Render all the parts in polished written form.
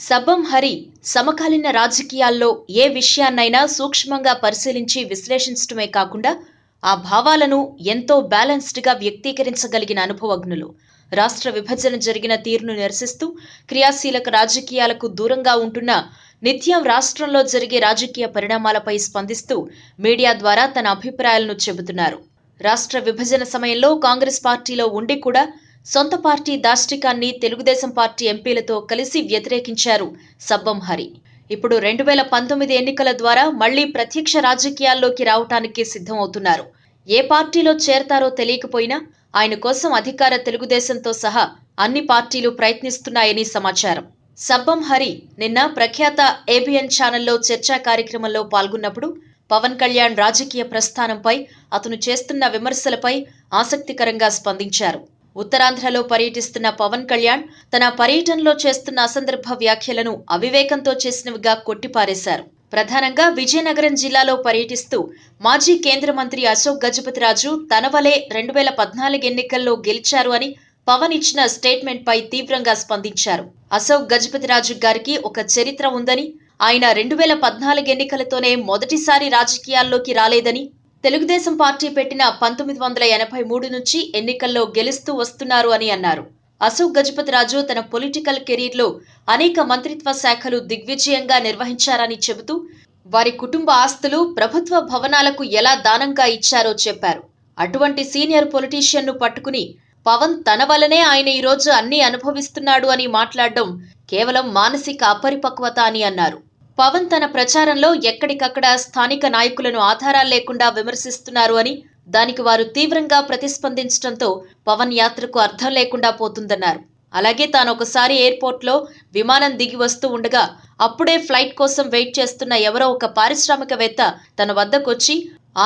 సబ్బం హరి సమకాలీన రాజకీయాల్లో ఏ విషయాన్నైనా సూక్ష్మంగా పరిశీలించి విశ్లేషించడమే కాకుండా ఆ భావాలను ఎంతో బ్యాలెన్స్డ్గా వ్యక్తీకరించగలిగిన అనుభవజ్ఞులు. రాష్ట్ర విభజన జరిగిన తీరును నిరసిస్తూ క్రియాశీలక రాజకీయాలకు దూరంగా ఉంటున్న నిత్యం రాష్ట్రంలో జరిగే రాజకీయ పరిణామాలపై స్పందిస్తూ మీడియా ద్వారా తన అభిప్రాయాలను చెబుతున్నారు. రాష్ట్ర విభజన సమయంలో కాంగ్రెస్ పార్టీలో ఉండి కూడా సొంత పార్టీ దాష్టికాన్ని తెలుగుదేశం పార్టీ ఎంపీలతో కలిసి వ్యతిరేకించారు సబ్బం హరి. ఇప్పుడు 2019 ఎన్నికల ద్వారా మళ్లీ ప్రత్యక్ష రాజకీయాల్లోకి రావటానికి సిద్ధమవుతున్నారు. ఏ పార్టీలో చేరతారో తెలియకపోయినా ఆయన కోసం అధికార తెలుగుదేశంతో సహా అన్ని పార్టీలు ప్రయత్నిస్తున్నాయని సమాచారం. సబ్బం హరి నిన్న ప్రఖ్యాత ఏబిఎన్ ఛానల్లో చర్చా కార్యక్రమంలో పాల్గొన్నప్పుడు పవన్ కళ్యాణ్ రాజకీయ ప్రస్థానంపై అతను చేస్తున్న విమర్శలపై ఆసక్తికరంగా స్పందించారు. ఉత్తరాంధ్రలో పర్యటిస్తున్న పవన్ కళ్యాణ్ తన పర్యటనలో చేస్తున్న అసందర్భ వ్యాఖ్యలను అవివేకంతో చేసినవిగా కొట్టిపారేశారు. ప్రధానంగా విజయనగరం జిల్లాలో పర్యటిస్తూ మాజీ కేంద్ర మంత్రి అశోక్ గజపతిరాజు తన వలే 2014 ఎన్నికల్లో గెలిచారు అని పవన్ ఇచ్చిన స్టేట్మెంట్ పై తీవ్రంగా స్పందించారు. అశోక్ గజపతిరాజు గారికి ఒక చరిత్ర ఉందని, ఆయన 2014 ఎన్నికలతోనే మొదటిసారి రాజకీయాల్లోకి రాలేదని, తెలుగుదేశం పార్టీ పెట్టిన 1983 నుంచి ఎన్నికల్లో గెలుస్తూ వస్తున్నారు అని అన్నారు. అశోక్ గజపతిరాజు తన పొలిటికల్ కెరీర్లో అనేక మంత్రిత్వ శాఖలు దిగ్విజయంగా నిర్వహించారని చెబుతూ వారి కుటుంబ ఆస్తులు ప్రభుత్వ భవనాలకు ఎలా దానంగా ఇచ్చారో చెప్పారు. అటువంటి సీనియర్ పొలిటీషియన్ను పట్టుకుని పవన్ తన వల్లనే ఆయన ఈరోజు అన్నీ అనుభవిస్తున్నాడు అని మాట్లాడడం కేవలం మానసిక అపరిపక్వత అని అన్నారు. పవన్ తన ప్రచారంలో ఎక్కడికక్కడ స్థానిక నాయకులను ఆధారాలు లేకుండా విమర్శిస్తున్నారు అని, దానికి వారు తీవ్రంగా ప్రతిస్పందించడంతో పవన్ యాత్రకు అర్థం లేకుండా పోతుందన్నారు. అలాగే తాను ఒకసారి ఎయిర్పోర్ట్లో విమానం దిగి వస్తూ ఉండగా అప్పుడే ఫ్లైట్ కోసం వెయిట్ చేస్తున్న ఎవరో ఒక పారిశ్రామికవేత్త తన వద్దకొచ్చి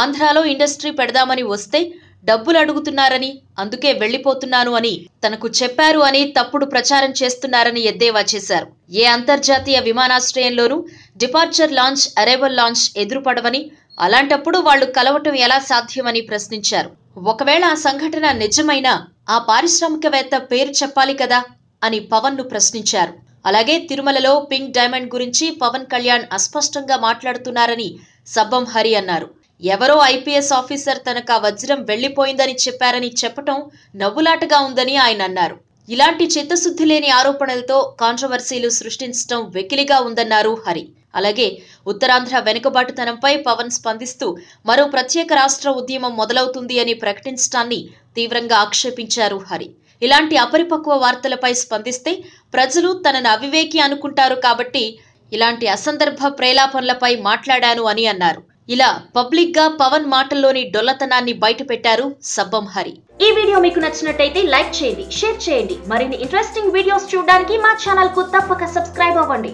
ఆంధ్రాలో ఇండస్ట్రీ పెడదామని వస్తే డబ్బులు అడుగుతున్నారని, అందుకే వెళ్లిపోతున్నాను అని తనకు చెప్పారు అని తప్పుడు ప్రచారం చేస్తున్నారని ఎద్దేవా చేశారు. ఏ అంతర్జాతీయ విమానాశ్రయంలోనూ డిపార్చర్ లాంచ్, అరైవల్ లాంచ్ ఎదురుపడవని, అలాంటప్పుడు వాళ్లు కలవటం ఎలా సాధ్యమని ప్రశ్నించారు. ఒకవేళ ఆ సంఘటన నిజమైనా ఆ పారిశ్రామికవేత్త పేరు చెప్పాలి కదా అని పవన్ ను ప్రశ్నించారు. అలాగే తిరుమలలో పింక్ డైమండ్ గురించి పవన్ కళ్యాణ్ అస్పష్టంగా మాట్లాడుతున్నారని సబ్బం హరి అన్నారు. ఎవరో ఐపీఎస్ ఆఫీసర్ తనకు ఆ వజ్రం వెళ్లిపోయిందని చెప్పారని చెప్పటం నవ్వులాటగా ఉందని ఆయన అన్నారు. ఇలాంటి చిత్తశుద్ధి లేని ఆరోపణలతో కాంట్రవర్సీలు సృష్టించడం వెకిలిగా ఉందన్నారు హరి. అలాగే ఉత్తరాంధ్ర వెనుకబాటుతనంపై పవన్ స్పందిస్తూ మరో ప్రత్యేక రాష్ట్ర ఉద్యమం మొదలవుతుంది అని ప్రకటించడాన్ని తీవ్రంగా ఆక్షేపించారు హరి. ఇలాంటి అపరిపక్వ వార్తలపై స్పందిస్తే ప్రజలు తనను అవివేకి అనుకుంటారు కాబట్టి ఇలాంటి అసందర్భ ప్రేలాపనలపై మాట్లాడాను అని అన్నారు. ఇలా పబ్లిక్ గా పవన్ మాటల్లోని డొల్లతనాన్ని బయటపెట్టారు సబ్బం హరి. ఈ వీడియో మీకు నచ్చినట్టయితే లైక్ చేయండి, షేర్ చేయండి. మరిన్ని ఇంట్రెస్టింగ్ వీడియోస్ చూడడానికి మా ఛానల్ కు తప్పక సబ్స్క్రైబ్ అవ్వండి.